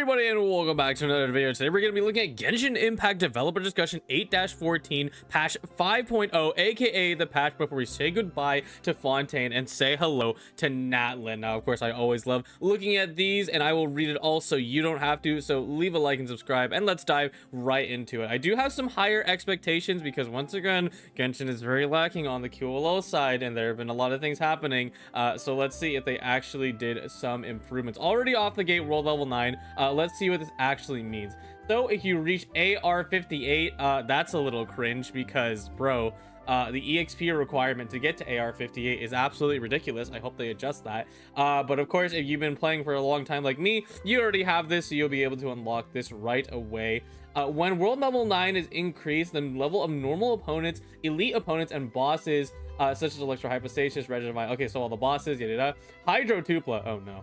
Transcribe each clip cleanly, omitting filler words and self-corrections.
everybody, and welcome back to another video. Today we're going to be looking at Genshin Impact Developer Discussion 8-14 patch 5.0, aka the patch before we say goodbye to Fontaine and say hello to Natlan. Now, of course, I always love looking at these, and I will read it all so you don't have to. So leave a like and subscribe, and let's dive right into it. I do have some higher expectations because, once again, Genshin is very lacking on the QLO side, and there have been a lot of things happening. So let's see if they actually did some improvements. Already off the gate, world level 9. Let's see what this actually means. So if you reach AR 58, that's a little cringe because, bro, the EXP requirement to get to AR 58 is absolutely ridiculous. I hope they adjust that. But of course, if you've been playing for a long time like me, you already have this, so you'll be able to unlock this right away. When world level 9 is increased, the level of normal opponents, elite opponents, and bosses such as Electro Hypostasis, Regivine. Okay, so all the bosses, yada. Hydro Tupla, oh no.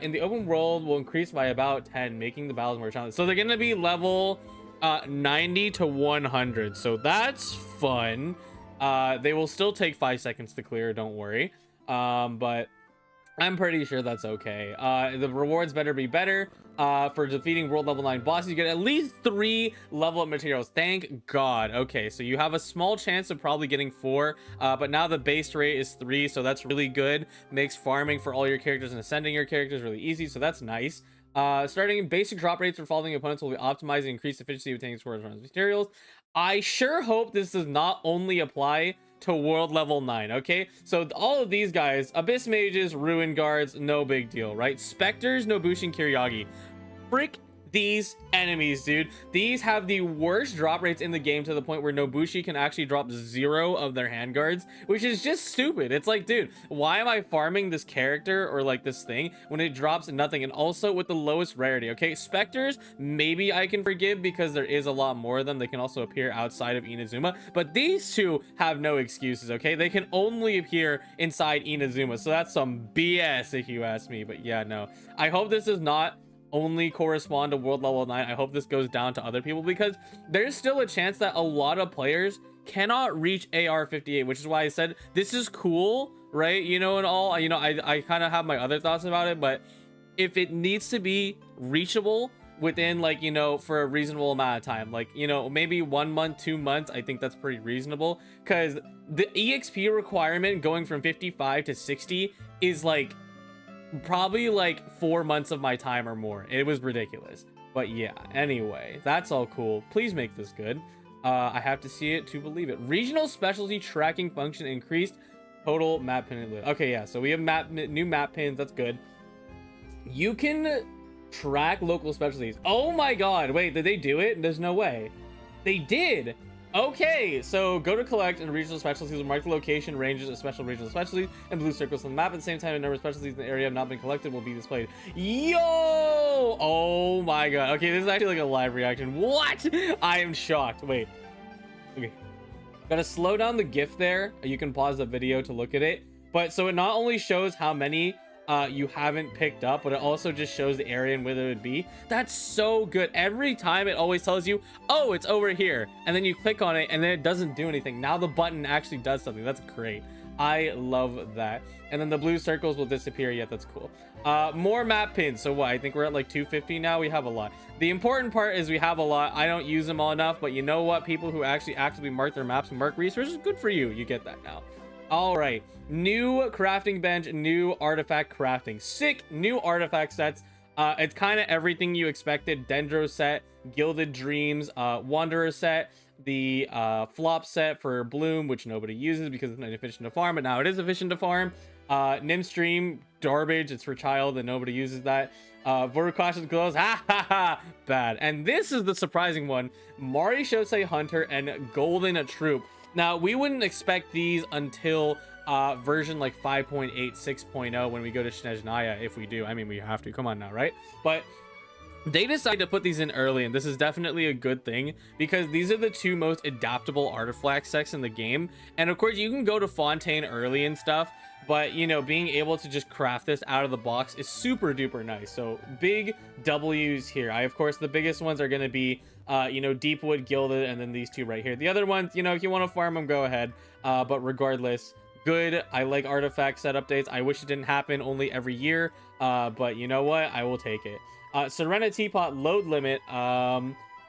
In the open world will increase by about 10, making the battles more challenging. So they're gonna be level 90 to 100. So that's fun. They will still take 5 seconds to clear, don't worry. But I'm pretty sure that's okay. The rewards better be better. For defeating world level 9 bosses, you get at least 3 level up materials. Thank God. Okay, so you have a small chance of probably getting 4, but now the base rate is 3, so that's really good. Makes farming for all your characters and ascending your characters really easy, so that's nice. Starting basic drop rates for following opponents will be optimized and increase efficiency of obtaining scores from materials. I sure hope this does not only apply to world level 9. Okay, so all of these guys, Abyss Mages, Ruin Guards, no big deal, right? Specters, Nobushi, Kiryagi, frick these enemies, dude. These have the worst drop rates in the game, to the point where Nobushi can actually drop 0 of their handguards, which is just stupid. It's like, dude, why am I farming this character or like this thing when it drops nothing? And also with the lowest rarity. Okay, Specters, maybe I can forgive because there is a lot more of them. They can also appear outside of Inazuma, but these two have no excuses. Okay, they can only appear inside Inazuma, so that's some BS if you ask me. But yeah, no, I hope this is not only correspond to world level 9. I hope this goes down to other people, because there's still a chance that a lot of players cannot reach AR 58, which is why I said this is cool, right? You know, and all, you know, I kind of have my other thoughts about it, but if it needs to be reachable within, like, you know, for a reasonable amount of time, like, you know, maybe 1 month, 2 months, I think that's pretty reasonable, because the EXP requirement going from 55 to 60 is like probably like 4 months of my time or more. It was ridiculous. But yeah, anyway, that's all cool. Please make this good. I have to see it to believe it. Regional specialty tracking function increased. Total map pin. Okay, yeah, so we have new map pins. That's good. You can track local specialties. Oh my god, wait, did they do it? There's no way they did. Okay, so go to collect, and regional specialties will mark the location, ranges of special regional specialties, and blue circles on the map. At the same time, a number of specialties in the area have not been collected will be displayed. Yo! Oh my god. Okay, this is actually like a live reaction. What? I am shocked. Wait. Okay. Gotta slow down the GIF there. You can pause the video to look at it. But so it not only shows how many you haven't picked up, but it also just shows the area and where it would be. That's so good. Every time it always tells you, oh, it's over here, and then you click on it and then it doesn't do anything. Now the button actually does something. That's great. I love that. And then the blue circles will disappear. Yeah, that's cool. More map pins. So what, I think we're at like 250 now. We have a lot. The important part is we have a lot. I don't use them all enough, but you know what, people who actually actively mark their maps and mark resources, good for you. You get that now. All right, new crafting bench, new artifact crafting. Sick new artifact sets. It's kind of everything you expected. Dendro set, Gilded Dreams, Wanderer set, the flop set for Bloom, which nobody uses because it's not efficient to farm, but now it is efficient to farm. Nim Stream, garbage. It's for child and nobody uses that. Voracaution's glows, ha ha ha, bad. And this is the surprising one: Mari Shosei Hunter and Golden Troop. Now, we wouldn't expect these until version like 5.8, 6.0 when we go to Snezhnaya, if we do. I mean, we have to. Come on now, right? But they decided to put these in early, and this is definitely a good thing, because these are the 2 most adaptable artifact sets in the game. And of course, you can go to Fontaine early and stuff, but, you know, being able to just craft this out of the box is super duper nice. So big W's here. Of course, the biggest ones are going to be you know, Deepwood, Gilded, and then these 2 right here. The other ones, you know, if you want to farm them, go ahead. But regardless, Good. I like artifact set updates. I wish it didn't happen only every year, but you know what, I will take it. Serenitea teapot load limit,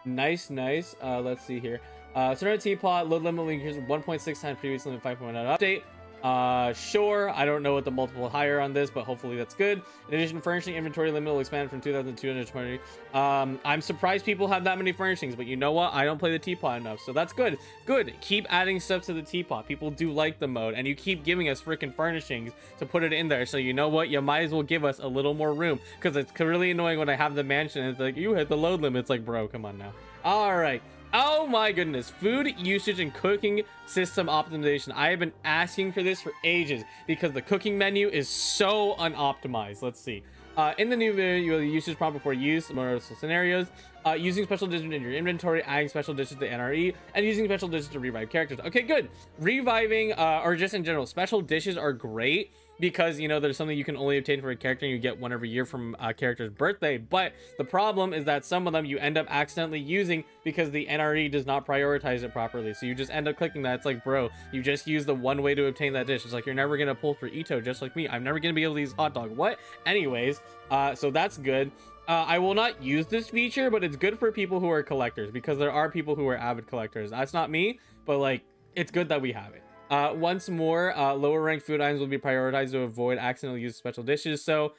nice. Let's see here. Serenitea teapot load limit will increase 1.6 times previous limit 5.1 update. Sure, I don't know what the multiple higher on this, but hopefully that's good. In addition, furnishing inventory limit will expand from 2,220. I'm surprised people have that many furnishings, but you know what, I don't play the teapot enough, so that's good. Keep adding stuff to the teapot. People do like the mode, and you keep giving us freaking furnishings to put it in there, so you know what, you might as well give us a little more room, because it's really annoying when I have the mansion and it's like, you hit the load limit. It's like, bro, come on now. All right. Oh my goodness, food usage and cooking system optimization. I have been asking for this for ages because the cooking menu is so unoptimized. Let's see. In the new video, you will usage prompt before use, more scenarios, using special dishes in your inventory, adding special dishes to NRE, and using special dishes to revive characters. Okay, good. Reviving, or just in general, special dishes are great because, you know, there's something you can only obtain for a character and you get one every year from a character's birthday. But the problem is that some of them you end up accidentally using because the NRE does not prioritize it properly. So you just end up clicking that. It's like, bro, you just use the one way to obtain that dish. It's like, you're never going to pull for Ito just like me. I'm never going to be able to use hot dog. What? Anyways, so that's good. I will not use this feature, but it's good for people who are collectors because there are people who are avid collectors. That's not me, but like, it's good that we have it. Once more, lower ranked food items will be prioritized to avoid accidental use of special dishes. So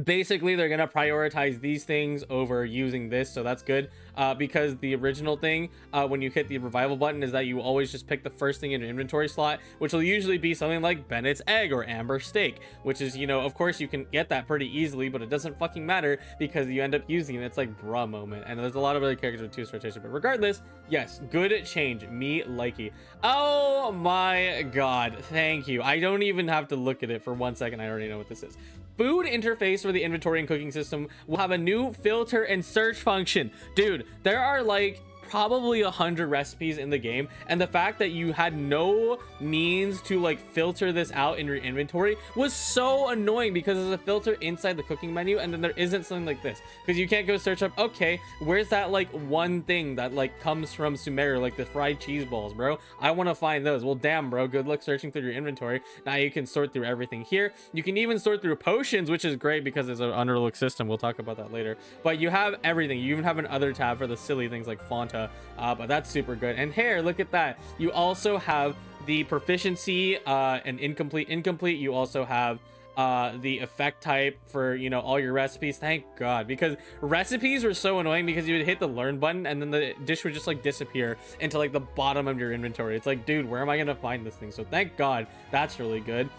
basically they're gonna prioritize these things over using this, so that's good, because the original thing, when you hit the revival button, is that you always just pick the first thing in your inventory slot, which will usually be something like Bennett's egg or amber steak, which is, you know, of course you can get that pretty easily, but it doesn't fucking matter because you end up using it. It's like, bruh moment. And there's a lot of other characters with 2-star rotation, but regardless, yes, good change. Me likey. Oh my god, thank you. I don't even have to look at it for 1 second. I already know what this is. Food interface for the inventory and cooking system will have a new filter and search function. Dude, there are like probably 100 recipes in the game, and the fact that you had no means to like filter this out in your inventory was so annoying because there's a filter inside the cooking menu and then there isn't something like this because you can't go search up, okay, where's that like one thing that like comes from Sumeru, like the fried cheese balls, bro? I want to find those. Well, damn, bro, good luck searching through your inventory. Now you can sort through everything here. You can even sort through potions, which is great because it's an underlooked system. We'll talk about that later, but you have everything. You even have an other tab for the silly things like Fanta. But that's super good. And hair, look at that. You also have the proficiency and incomplete. You also have the effect type for, you know, all your recipes. Thank god, because recipes were so annoying because you would hit the learn button and then the dish would just like disappear into like the bottom of your inventory. It's like, dude, where am I gonna find this thing? So thank god, that's really good.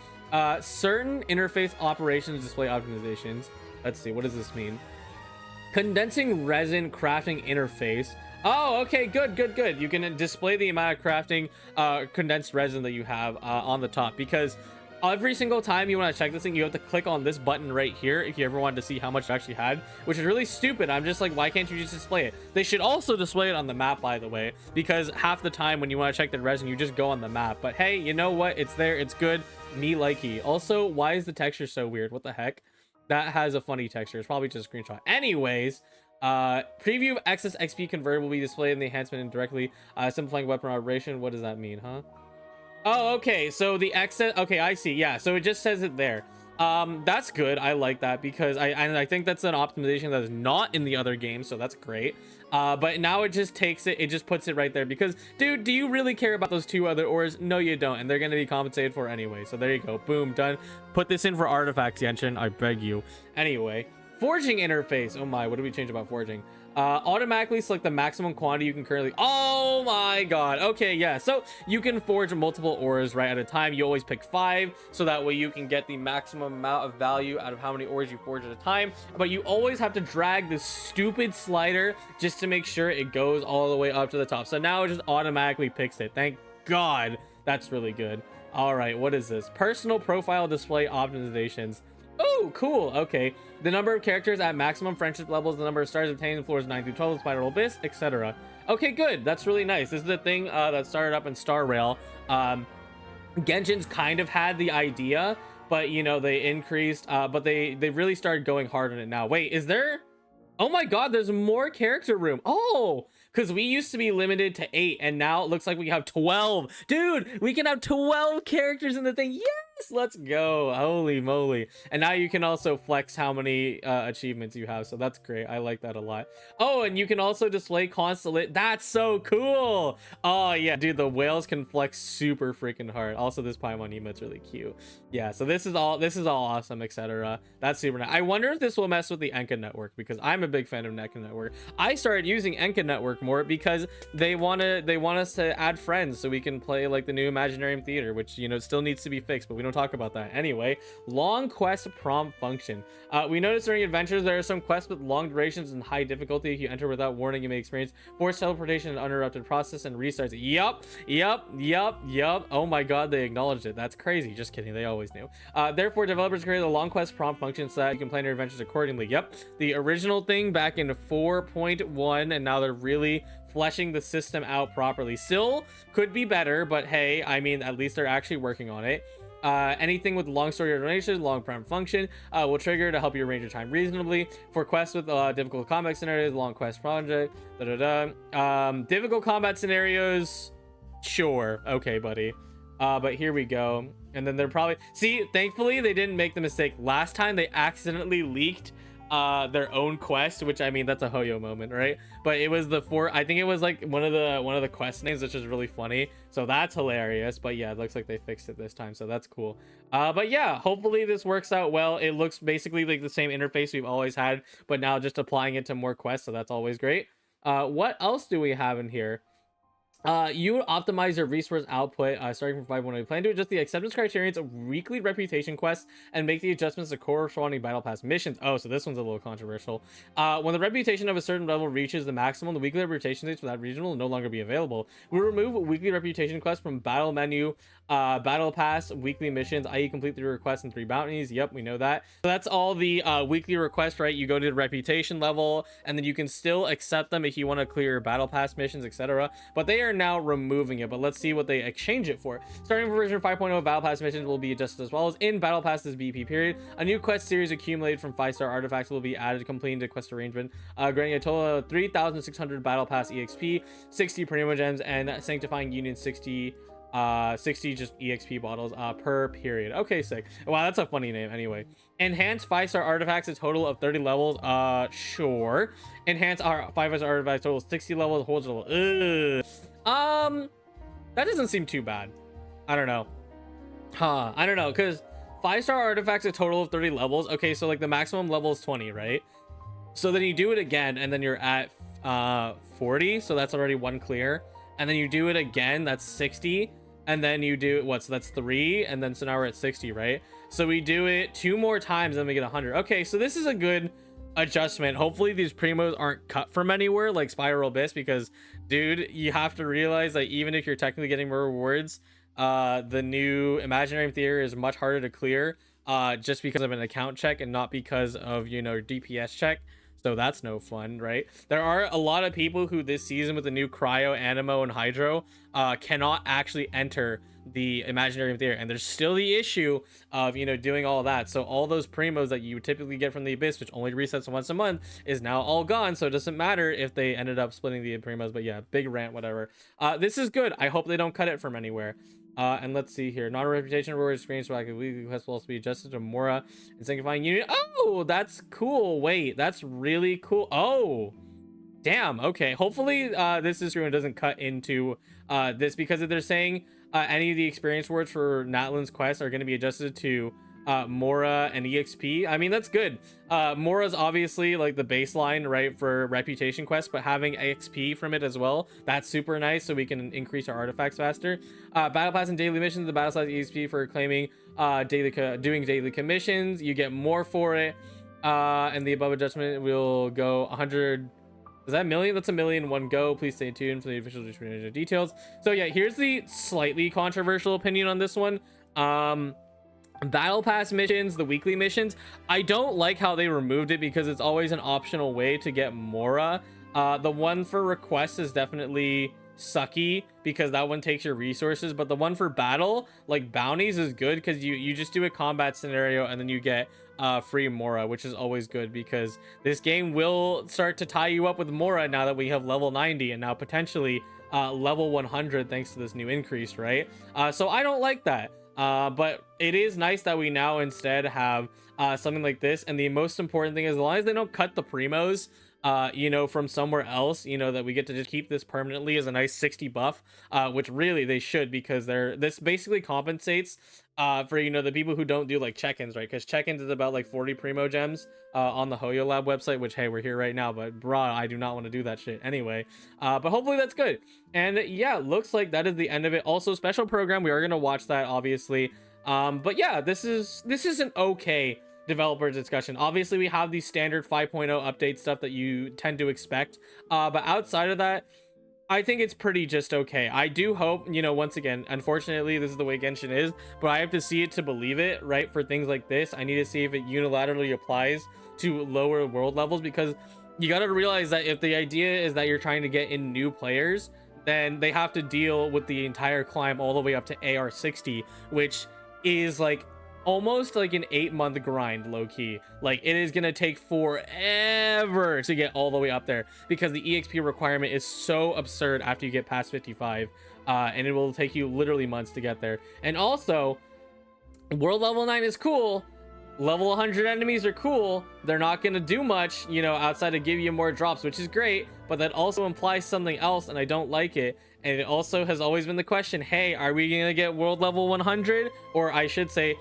Certain interface operations display optimizations. Let's see, what does this mean? Condensing resin crafting interface. Oh, okay, good. You can display the amount of crafting condensed resin that you have on the top, because every single time you want to check this thing, you have to click on this button right here if you ever wanted to see how much it actually had, which is really stupid. I'm just like, why can't you just display it? They should also display it on the map, by the way, because half the time when you want to check the resin, you just go on the map. But hey, you know what? It's there. It's good. Me likey. Also, why is the texture so weird? What the heck? That has a funny texture. It's probably just a screenshot. Anyways, preview of excess XP converted will be displayed in the enhancement indirectly. Simplifying weapon operation. What does that mean, huh? Oh, okay. So the excess. Okay, I see. Yeah. So it just says it there. That's good. I like that because I think that's an optimization that is not in the other games. So that's great. But now it just takes it. It just puts it right there because, dude, do you really care about those two other ores? No, you don't. And they're going to be compensated for anyway. So there you go. Boom. Done. Put this in for artifacts, Genshin. I beg you. Anyway. Forging interface. Oh my, what did we change about forging? Automatically select the maximum quantity you can currently. Oh my god. Okay, yeah. So you can forge multiple ores right at a time. You always pick 5, so that way you can get the maximum amount of value out of how many ores you forge at a time. But you always have to drag this stupid slider just to make sure it goes all the way up to the top. So now it just automatically picks it. Thank god. That's really good. All right, what is this? Personal profile display optimizations. Oh, cool. Okay. The number of characters at maximum friendship levels, the number of stars obtained in floors 9 through 12, Spiral Abyss, etc. Okay, good. That's really nice. This is the thing that started up in Star Rail. Genshin's kind of had the idea, but, you know, they increased, but they really started going hard on it now. Wait, is there... Oh my god, there's more character room. Oh, because we used to be limited to 8, and now it looks like we have 12. Dude, we can have 12 characters in the thing. Yes, let's go. Holy moly. And now you can also flex how many achievements you have, so that's great. I like that a lot. Oh, and you can also display constellation. That's so cool. Oh yeah, dude, the whales can flex super freaking hard. Also, this Paimon emote's really cute. Yeah, so this is all awesome, etc. That's super nice. I wonder if this will mess with the Enka network, because I'm a big fan of Enka network. I started using Enka network more because they want us to add friends so we can play like the new Imaginarium Theater, which, you know, still needs to be fixed, but we don't talk about that anyway. Long quest prompt function. We noticed during adventures there are some quests with long durations and high difficulty. If you enter without warning, you may experience forced teleportation and uninterrupted process and restarts. Yup. Oh my god, they acknowledged it. That's crazy. Just kidding, they always knew. Therefore, developers created a long quest prompt function so that you can plan your adventures accordingly. Yep, the original thing back in 4.1, and now they're really fleshing the system out properly. Still could be better, but hey, I mean, at least they're actually working on it. Anything with long story or donation, long prompt function will trigger to help you arrange your time reasonably. For quests with difficult combat scenarios, long quest project, difficult combat scenarios, sure, okay, buddy. But here we go. And then they're probably, see, thankfully they didn't make the mistake last time. They accidentally leaked their own quest, which, I mean, that's a Hoyo moment, right? But it was I think it was like one of the quest names, which is really funny, so that's hilarious. But yeah, it looks like they fixed it this time, so that's cool. But yeah, hopefully this works out well. It looks basically like the same interface we've always had, but now just applying it to more quests, so that's always great. What else do we have in here? You optimize your resource output starting from 5.1. Plan to adjust the acceptance criterions of weekly reputation quests and make the adjustments to corresponding battle pass missions. Oh, so this one's a little controversial. When the reputation of a certain level reaches the maximum, the weekly reputation states for that region will no longer be available. We remove weekly reputation quests from battle menu, battle pass, weekly missions, i.e. complete 3 requests and 3 bounties. Yep, we know that. So that's all the weekly requests, right? You go to the reputation level, and then you can still accept them if you want to clear battle pass missions, etc. But they are now removing it. But let's see what they exchange it for. Starting from version 5.0, battle pass missions will be adjusted as well as in battle passes BP period. A new quest series accumulated from 5-star artifacts will be added, completing the quest arrangement, granting a total of 3,600 battle pass exp, 60 Primogems, and sanctifying union 60 just exp bottles per period. Okay, sick. Wow, that's a funny name. Anyway, enhance 5-star artifacts, a total of 30 levels. Sure. Enhance our 5-star artifacts, total 60 levels, holds level. That doesn't seem too bad. I don't know. I don't know, because 5-star artifacts, a total of 30 levels. Okay, so like the maximum level is 20, right? So then you do it again, and then you're at 40, so that's already 1 clear. And then you do it again, that's 60. And then you do what? So that's 3, and then so now we're at 60, right? So we do it 2 more times, and we get 100. Okay, so this is a good adjustment. Hopefully these primos aren't cut from anywhere like Spiral Abyss, because dude, you have to realize that even if you're technically getting more rewards, the new Imaginarium Theater is much harder to clear just because of an account check and not because of, you know, DPS check. So that's no fun, right? There are a lot of people who this season with the new Cryo, Animo, and Hydro cannot actually enter the Imaginarium Theater, and there's still the issue of, you know, doing all that. So all those primos that you typically get from the Abyss, which only resets once a month, is now all gone. So it doesn't matter if they ended up splitting the primos. But yeah, big rant, whatever. This is good. I hope they don't cut it from anywhere. And let's see here. Non-reputation reward experience for active weekly quest will also be adjusted to Mora and sanctifying union. Oh, that's cool. Wait, that's really cool. Oh, damn. Okay, hopefully this is true and doesn't cut into this, because if they're saying any of the experience words for Natlan's quest are going to be adjusted to Mora and EXP, I mean, that's good. Mora's obviously like the baseline, right, for reputation quests, but having XP from it as well, that's super nice, so we can increase our artifacts faster. Battle pass and daily missions, the battle size EXP for claiming doing daily commissions, you get more for it. And the above adjustment will go 100. Is that a million? That's a million in one go. Please stay tuned for the official distribution details. So yeah, here's the slightly controversial opinion on this one. Battle pass missions, the weekly missions, I don't like how they removed it, because it's always an optional way to get Mora. The one for requests is definitely sucky because that one takes your resources, but the one for battle, like bounties, is good because you just do a combat scenario and then you get free Mora, which is always good because this game will start to tie you up with Mora now that we have level 90 and now potentially level 100 thanks to this new increase, right? So I don't like that. But it is nice that we now instead have something like this, and the most important thing is, as long as they don't cut the primos you know, from somewhere else, you know, that we get to just keep this permanently as a nice 60 buff, which really they should, because this basically compensates for, you know, the people who don't do like check-ins, right? Because check-ins is about like 40 Primogems on the Hoyo Lab website, which, hey, we're here right now, but brah, I do not want to do that shit anyway. But hopefully that's good. And yeah, looks like that is the end of it. Also, special program, we are going to watch that, obviously. But yeah, this is an okay developer discussion. Obviously, we have the standard 5.0 update stuff that you tend to expect, but outside of that, I think it's pretty just okay. I do hope, you know, once again, unfortunately, this is the way Genshin is, but I have to see it to believe it, right? For things like this, I need to see if it unilaterally applies to lower world levels, because you got to realize that if the idea is that you're trying to get in new players, then they have to deal with the entire climb all the way up to AR 60, which is like almost like an 8-month grind, low-key. Like, it is gonna take forever to get all the way up there, because the EXP requirement is so absurd after you get past 55, and it will take you literally months to get there. And also, world level 9 is cool, level 100 enemies are cool, they're not gonna do much, you know, outside of give you more drops, which is great, but that also implies something else, and I don't like it. And it also has always been the question, hey, are we gonna get world level 100, or I should say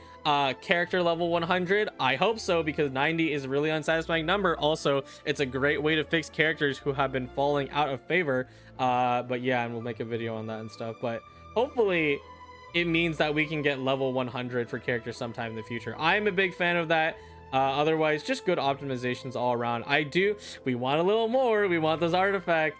character level 100? I hope so, because 90 is a really unsatisfying number. Also, it's a great way to fix characters who have been falling out of favor, but yeah, and we'll make a video on that and stuff. But hopefully it means that we can get level 100 for characters sometime in the future. I'm a big fan of that. Otherwise, just good optimizations all around. We want a little more. We want those artifact,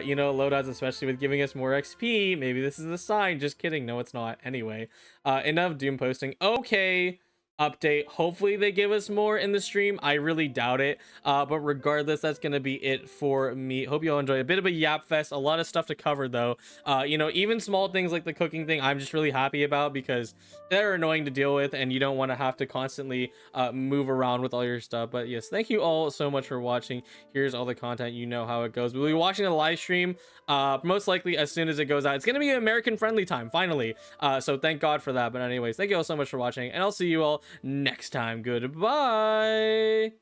you know, loadouts, especially with giving us more XP. Maybe this is a sign. Just kidding. No, it's not. Anyway, enough doom posting. Okay. Update. Hopefully they give us more in the stream. I really doubt it, but regardless, that's gonna be it for me. Hope you all enjoyed a bit of a yap fest, a lot of stuff to cover though. You know, even small things like the cooking thing, I'm just really happy about, because they're annoying to deal with and you don't want to have to constantly move around with all your stuff. But yes, thank you all so much for watching. Here's all the content. You know how it goes. We'll be watching the live stream most likely as soon as it goes out. It's gonna be American friendly time finally, so thank God for that. But anyways, thank you all so much for watching, and I'll see you all next time. Goodbye.